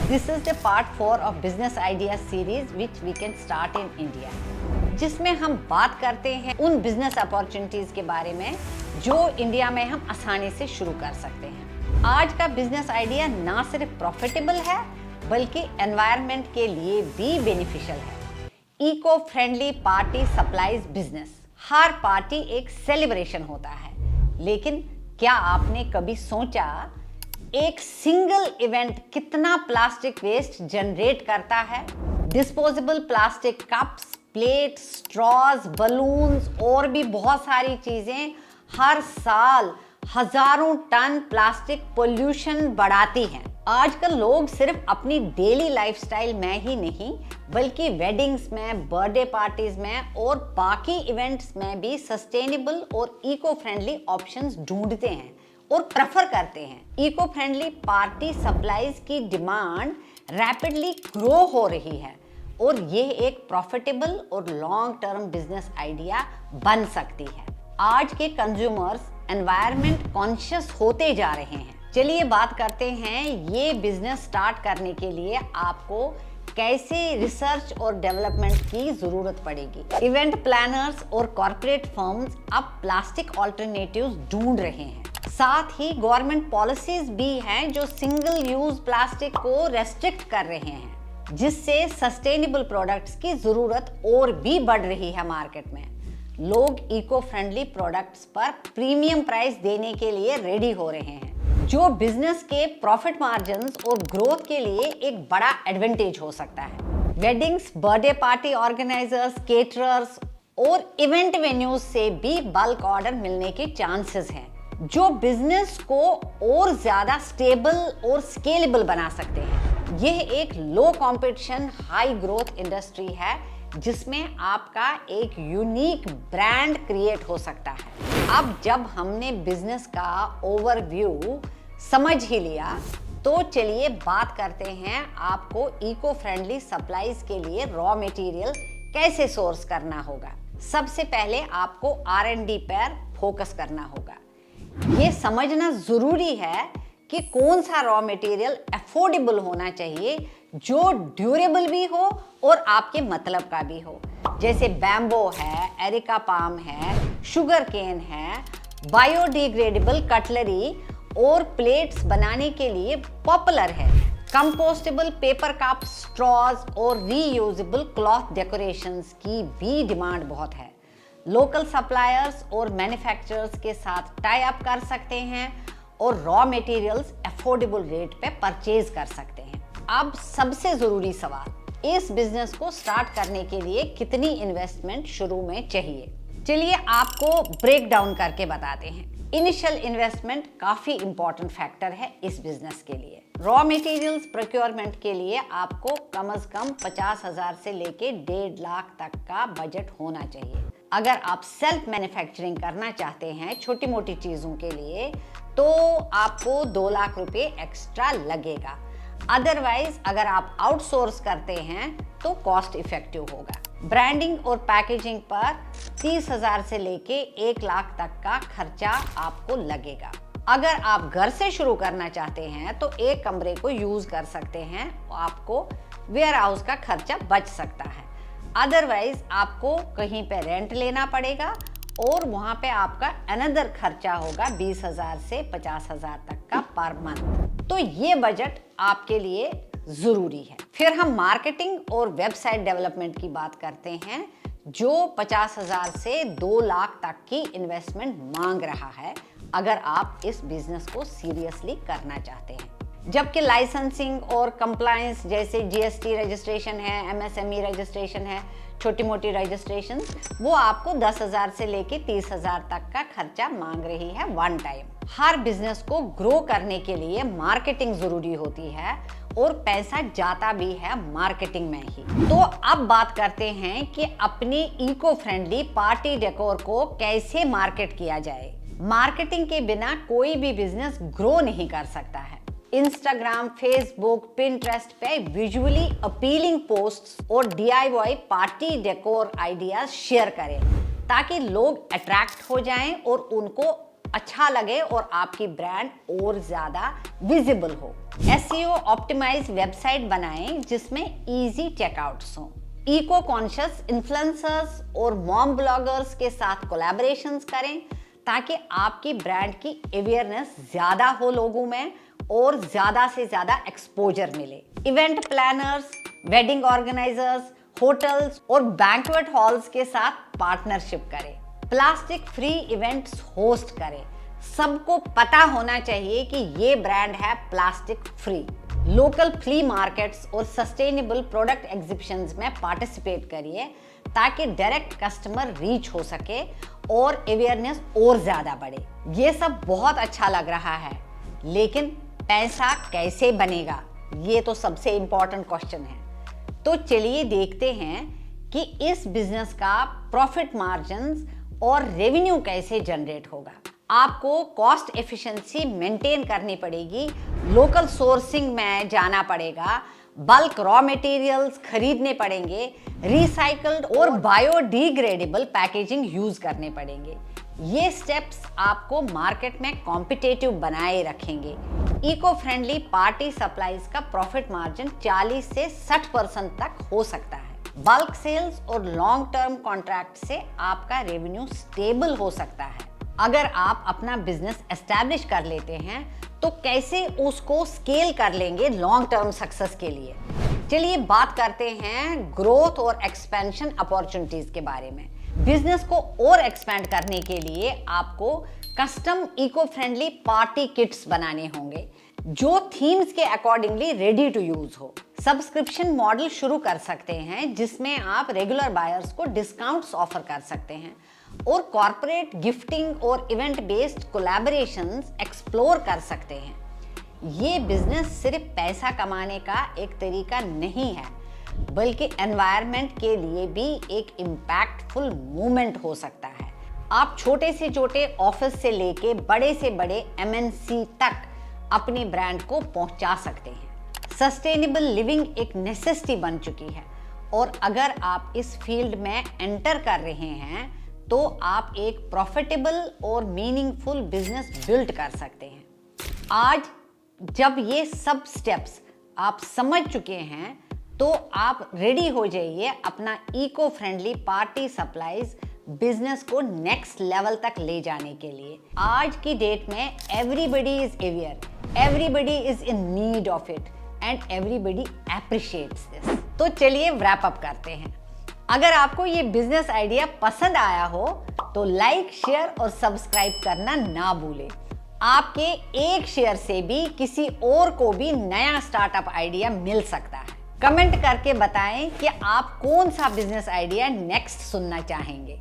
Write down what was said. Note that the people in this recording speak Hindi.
This is the part 4 of Business Ideas series which we can start in India, जिसमें हम बात करते हैं उन बिजनेस अपॉर्चुनिटीज के बारे में जो इंडिया में हम आसानी से शुरू कर सकते हैं। आज का बिजनेस आइडिया ना सिर्फ प्रॉफिटेबल है बल्कि एनवायरनमेंट के लिए भी बेनिफिशियल है। Eco friendly party supplies business. हर पार्टी एक सेलिब्रेशन होता है, लेकिन क्या आपने कभी सोचा एक सिंगल इवेंट कितना प्लास्टिक वेस्ट जनरेट करता है? Disposable plastic cups, plate, straws, balloons और भी बहुत सारी चीजें हर साल हजारों टन प्लास्टिक पोल्यूशन बढ़ाती हैं। आजकल लोग सिर्फ अपनी डेली लाइफस्टाइल में ही नहीं बल्कि वेडिंग्स में, बर्थडे पार्टीज में और बाकी इवेंट्स में भी सस्टेनेबल और इको फ्रेंडली ऑप्शंस ढूंढते हैं और प्रेफर करते हैं। इको फ्रेंडली पार्टी सप्लाईज की डिमांड रैपिडली ग्रो हो रही है और ये एक प्रॉफिटेबल और लॉन्ग टर्म बिजनेस आइडिया बन सकती है। आज के कंज्यूमर्स एनवायरनमेंट कॉन्शियस होते जा रहे हैं। चलिए बात करते हैं ये बिजनेस स्टार्ट करने के लिए आपको कैसे रिसर्च और डेवलपमेंट की जरूरत पड़ेगी। इवेंट प्लानर्स और कॉर्पोरेट फर्म्स अब प्लास्टिक ऑल्टरनेटिव्स ढूंढ रहे हैं। साथ ही गवर्नमेंट पॉलिसीज भी हैं जो सिंगल यूज प्लास्टिक को रेस्ट्रिक्ट कर रहे हैं, जिससे सस्टेनेबल प्रोडक्ट्स की जरूरत और भी बढ़ रही है मार्केट में। लोग इको फ्रेंडली प्रोडक्ट्स पर प्रीमियम प्राइस देने के लिए रेडी हो रहे हैं, जो बिजनेस के प्रॉफिट मार्जिन्स और ग्रोथ के लिए एक बड़ा एडवांटेज हो सकता है। Weddings, birthday party organizers, caterers और इवेंट वेन्यूज से भी बल्क ऑर्डर मिलने के चांसेस हैं, जो बिजनेस को और ज्यादा स्टेबल और स्केलेबल बना सकते हैं। यह एक लो कंपटीशन, हाई ग्रोथ इंडस्ट्री है जिसमें आपका एक यूनिक ब्रांड क्रिएट हो सकता है। अब जब हमने बिजनेस का ओवरव्यू समझ ही लिया, तो चलिए बात करते हैं आपको इको फ्रेंडली सप्लाईज के लिए रॉ मटेरियल कैसे सोर्स करना होगा। सबसे पहले आपको R&D पर फोकस करना होगा। ये समझना जरूरी है कि कौन सा रॉ मटेरियल अफोर्डेबल होना चाहिए, जो ड्यूरेबल भी हो और आपके मतलब का भी हो। जैसे बैम्बो है, एरिका पाम है, शुगर केन है, बायोडिग्रेडेबल कटलरी और प्लेट्स बनाने के लिए पॉपुलर है। कंपोस्टेबल पेपर कप, स्ट्रॉज और रीयूजेबल क्लॉथ डेकोरेशंस की भी डिमांड बहुत है। लोकल सप्लायर्स और मैन्युफैक्चरर्स के साथ टाई अप कर सकते हैं और रॉ मटेरियल्स अफोर्डेबल रेट पे परचेज कर सकते हैं। अब सबसे जरूरी सवाल, इस बिजनेस को स्टार्ट करने के लिए कितनी इन्वेस्टमेंट शुरू में चाहिए? चलिए आपको ब्रेक डाउन करके बताते हैं। इनिशियल इन्वेस्टमेंट काफी इंपॉर्टेंट फैक्टर है इस बिजनेस के लिए। रॉ मटेरियल्स प्रोक्योरमेंट के लिए आपको कम से कम 50,000 से लेके 1.5 लाख तक का बजट होना चाहिए। अगर आप सेल्फ मैन्युफैक्चरिंग करना चाहते हैं छोटी मोटी चीजों के लिए, तो आपको 2 लाख रुपए एक्स्ट्रा लगेगा। अदरवाइज अगर आप आउटसोर्स करते हैं तो कॉस्ट इफेक्टिव होगा। ब्रांडिंग और पैकेजिंग पर 30,000 से लेके 1 लाख तक का खर्चा आपको लगेगा। अगर आप घर से शुरू करना चाहते हैं तो एक कमरे को यूज कर सकते हैं, आपको वेयर हाउस का खर्चा बच सकता है। अदरवाइज आपको कहीं पे रेंट लेना पड़ेगा और वहां पे आपका अनदर खर्चा होगा 20,000 से 50,000 तक का पर मंथ। तो ये बजट आपके लिए जरूरी है। फिर हम मार्केटिंग और वेबसाइट डेवलपमेंट की बात करते हैं, जो 50,000 से 2 लाख तक की इन्वेस्टमेंट मांग रहा है अगर आप इस बिजनेस को सीरियसली करना चाहते हैं। जबकि लाइसेंसिंग और कंप्लायंस जैसे GST रजिस्ट्रेशन है, MSME रजिस्ट्रेशन है, छोटी मोटी रजिस्ट्रेशन, वो आपको 10,000 से लेके 30,000 तक का खर्चा मांग रही है वन टाइम। हर बिजनेस को ग्रो करने के लिए मार्केटिंग जरूरी होती है और पैसा जाता भी है मार्केटिंग में ही। तो अब बात करते हैं कि अपनी इको फ्रेंडली पार्टी डेकोर को कैसे मार्केट किया जाए। मार्केटिंग के बिना कोई भी बिजनेस ग्रो नहीं कर सकता है। इंस्टाग्राम, फेसबुक, पिंटरेस्ट पे विजुअली अपीलिंग पोस्ट्स और DIY party decor ideas share करें ताकि लोग अट्रैक्ट हो जाएं और उनको अच्छा लगे और आपकी ब्रांड और ज्यादा विजिबल हो। एसईओ ऑप्टिमाइज वेबसाइट बनाएं जिसमें इजी चेकआउट्स हो। इको कॉन्शियस इन्फ्लुएंसर्स और मॉम ब्लॉगर्स के साथ कोलैबोरेशंस करें ताकि आपकी ब्रांड की अवेयरनेस ज्यादा हो लोगों में और ज्यादा से ज्यादा एक्सपोजर मिले। Event planners, wedding organizers, hotels और बैंक्वेट हॉल्स के साथ पार्टनरशिप करें। प्लास्टिक फ्री इवेंट्स होस्ट करें। सबको पता होना चाहिए कि ये ब्रांड है plastic free. Local flea markets और सस्टेनेबल प्रोडक्ट एग्जिबिशंस में पार्टिसिपेट करिए ताकि डायरेक्ट कस्टमर रीच हो सके और अवेयरनेस और ज्यादा बढ़े। ये सब बहुत अच्छा लग रहा है, लेकिन पैसा कैसे बनेगा, ये तो सबसे इंपॉर्टेंट क्वेश्चन है। तो चलिए देखते हैं कि इस बिजनेस का प्रॉफिट मार्जिन्स और रेवेन्यू कैसे जनरेट होगा। आपको कॉस्ट एफिशिएंसी मेंटेन करनी पड़ेगी, लोकल सोर्सिंग में जाना पड़ेगा, बल्क रॉ मटेरियल्स खरीदने पड़ेंगे, रिसाइकल्ड और बायोडिग्रेडेबल पैकेजिंग यूज करने पड़ेंगे। ये स्टेप्स आपको मार्केट में कॉम्पिटिटिव बनाए रखेंगे। इको फ्रेंडली पार्टी सप्लाईज का प्रॉफिट मार्जिन 40 से 60% तक हो सकता है। बल्क सेल्स और लॉन्ग टर्म कॉन्ट्रैक्ट से आपका रेवेन्यू स्टेबल हो सकता है। अगर आप अपना बिजनेस एस्टैब्लिश कर लेते हैं तो कैसे उसको स्केल कर लेंगे लॉन्ग टर्म सक्सेस के लिए। चलिए बात करते हैं ग्रोथ और एक्सपेंशन अपॉर्चुनिटीज के बारे में। बिजनेस को और एक्सपेंड करने के लिए आपको custom eco friendly party kits बनाने होंगे जो थीम्स के अकॉर्डिंगली रेडी टू यूज हो। सब्सक्रिप्शन मॉडल शुरू कर सकते हैं जिसमें आप रेगुलर बायर्स को डिस्काउंट्स ऑफर कर सकते हैं और कॉर्पोरेट गिफ्टिंग और इवेंट बेस्ड कोलैबोरेशंस एक्सप्लोर कर सकते हैं। ये बिजनेस सिर्फ पैसा कमाने का एक तरीका नहीं है, बल्कि एनवायरनमेंट के लिए भी एक इम्पैक्टफुल मूवमेंट हो सकता है। आप छोटे से छोटे ऑफिस से लेके बड़े से बड़े एमएनसी तक अपने ब्रांड को पहुंचा सकते हैं। सस्टेनेबल लिविंग एक नेसेसिटी बन चुकी है और अगर आप इस फील्ड में एंटर कर रहे हैं तो आप एक प्रॉफिटेबल और मीनिंगफुल बिजनेस बिल्ड कर सकते हैं। आज जब ये सब स्टेप्स आप समझ चुके हैं तो आप रेडी हो जाइए अपना eco friendly party supplies business को नेक्स्ट लेवल तक ले जाने के लिए। आज की डेट में everybody is aware, everybody is in need of it and everybody appreciates this. तो चलिए रैप अप करते हैं। अगर आपको ये बिजनेस आइडिया पसंद आया हो तो लाइक, शेयर और सब्सक्राइब करना ना भूलें। आपके एक शेयर से भी किसी और को भी नया स्टार्टअप आइडिया मिल सकता है। कमेंट करके बताएं कि आप कौन सा बिजनेस आइडिया नेक्स्ट सुनना चाहेंगे।